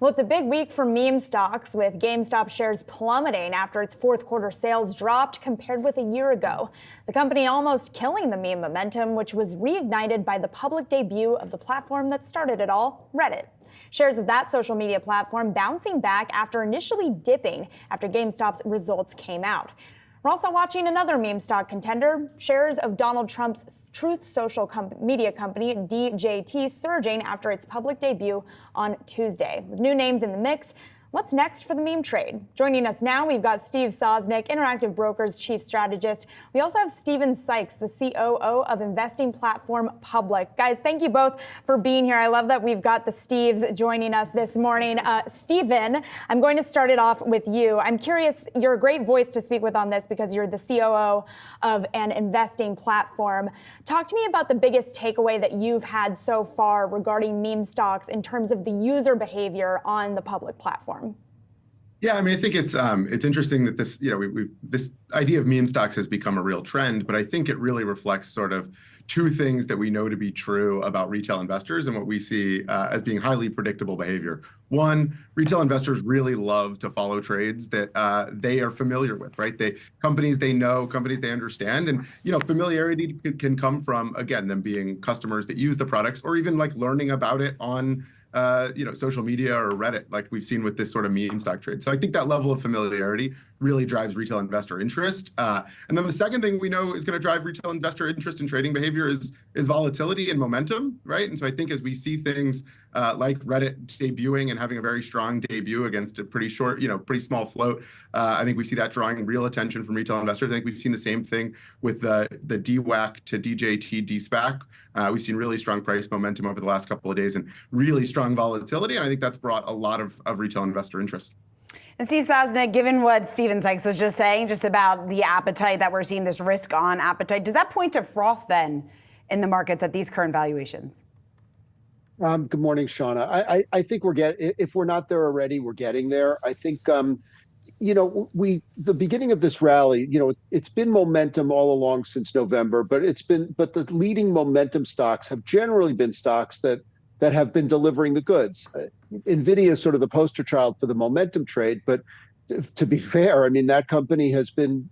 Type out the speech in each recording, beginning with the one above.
Well, it's a big week for meme stocks, with GameStop shares plummeting after its fourth quarter sales dropped compared with a year ago. The company almost killing the meme momentum, which was reignited by the public debut of the platform that started it all, Reddit. Shares of that social media platform bouncing back after initially dipping after GameStop's results came out. We're also watching another meme stock contender, shares of Donald Trump's Truth Social media company, DJT, surging after its public debut on Tuesday. With new names in the mix, what's next for the meme trade? Joining us now, we've got Steve Sosnick, Interactive Brokers Chief Strategist. We also have Sikes, the COO of investing platform Public. Guys, thank you both for being here. I love that we've got the Steves joining us this morning. Steven, I'm going to start it off with you. I'm curious, you're a great voice to speak with on this because you're the COO of an investing platform. Talk to me about the biggest takeaway that you've had so far regarding meme stocks in terms of the user behavior on the Public platform. Yeah, I mean, I think it's interesting that this, this idea of meme stocks has become a real trend, but I think it really reflects sort of two things that we know to be true about retail investors and what we see as being highly predictable behavior. One, retail investors really love to follow trades that they are familiar with, right? Companies they know, companies they understand, and familiarity can come from, again, them being customers that use the products, or even like learning about it on social media or Reddit, like we've seen with this sort of meme stock trade. So I think that level of familiarity really drives retail investor interest. And then the second thing we know is going to drive retail investor interest in trading behavior is volatility and momentum, right? And so I think as we see things like Reddit debuting and having a very strong debut against a pretty short, pretty small float, I think we see that drawing real attention from retail investors. I think we've seen the same thing with the DWAC to DJT DSPAC. We've seen really strong price momentum over the last couple of days and really strong volatility. And I think that's brought a lot of retail investor interest. And Steve Sosnick, given what Steven Sikes was just saying, just about the appetite that we're seeing, this risk on appetite, does that point to froth then in the markets at these current valuations? Good morning, Shauna. I think if we're not there already, we're getting there. I think, the beginning of this rally, it's been momentum all along since November, but the leading momentum stocks have generally been stocks that have been delivering the goods. NVIDIA is sort of the poster child for the momentum trade, but to be fair, I mean, that company has been,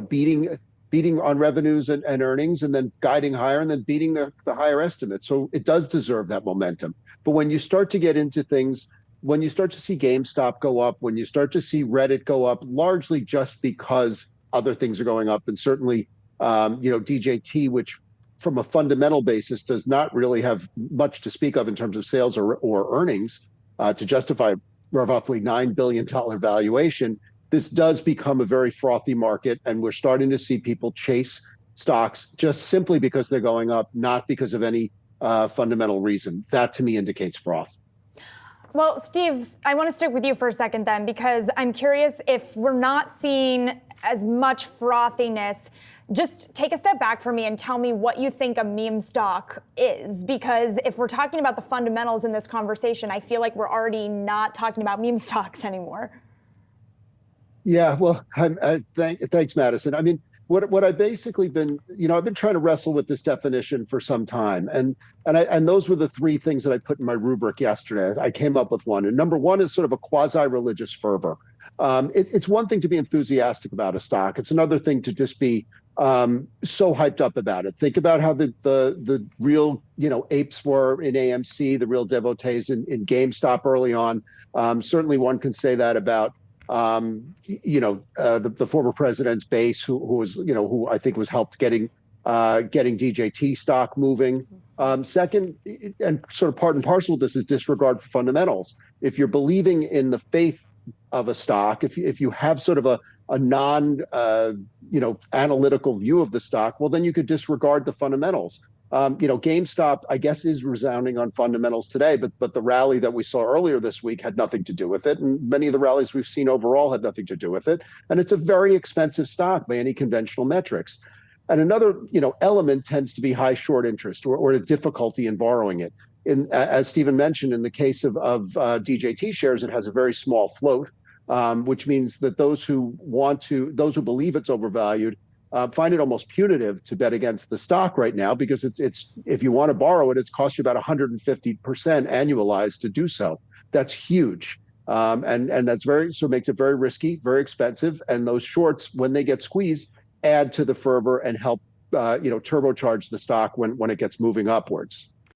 beating on revenues and earnings, and then guiding higher, and then beating the higher estimates. So it does deserve that momentum. But when you start to get into things, when you start to see GameStop go up, when you start to see Reddit go up, largely just because other things are going up, and certainly, DJT, which from a fundamental basis does not really have much to speak of in terms of sales or earnings to justify a roughly $9 billion valuation, this does become a very frothy market, and we're starting to see people chase stocks just simply because they're going up, not because of any fundamental reason. That to me indicates froth. Well, Steve, I want to stick with you for a second then, because I'm curious if we're not seeing as much frothiness. Just take a step back for me and tell me what you think a meme stock is, because if we're talking about the fundamentals in this conversation, I feel like we're already not talking about meme stocks anymore. Yeah, well, thanks, Madison. I mean, what I've basically been, I've been trying to wrestle with this definition for some time, and those were the three things that I put in my rubric yesterday. I came up with one, and number one is sort of a quasi-religious fervor. It's one thing to be enthusiastic about a stock. It's another thing to just be so hyped up about it. Think about how the real apes were in AMC, the real devotees in GameStop early on. Certainly, one can say that about the former president's base, who I think was helped getting DJT stock moving. Second, and sort of part and parcel of this, is disregard for fundamentals. If you're believing in the faith of a stock, if you have sort of a non analytical view of the stock, well, then you could disregard the fundamentals. GameStop, I guess, is resounding on fundamentals today, but the rally that we saw earlier this week had nothing to do with it, and many of the rallies we've seen overall had nothing to do with it. And it's a very expensive stock by any conventional metrics. And another, element tends to be high short interest or the difficulty in borrowing it. As Stephen mentioned, in the case of DJT shares, it has a very small float, which means that those who believe it's overvalued find it almost punitive to bet against the stock right now, because it's if you want to borrow it, it's cost you about 150% annualized to do so. That's huge. And that's so makes it very risky, very expensive. And those shorts, when they get squeezed, add to the fervor and help turbocharge the stock when it gets moving upwards.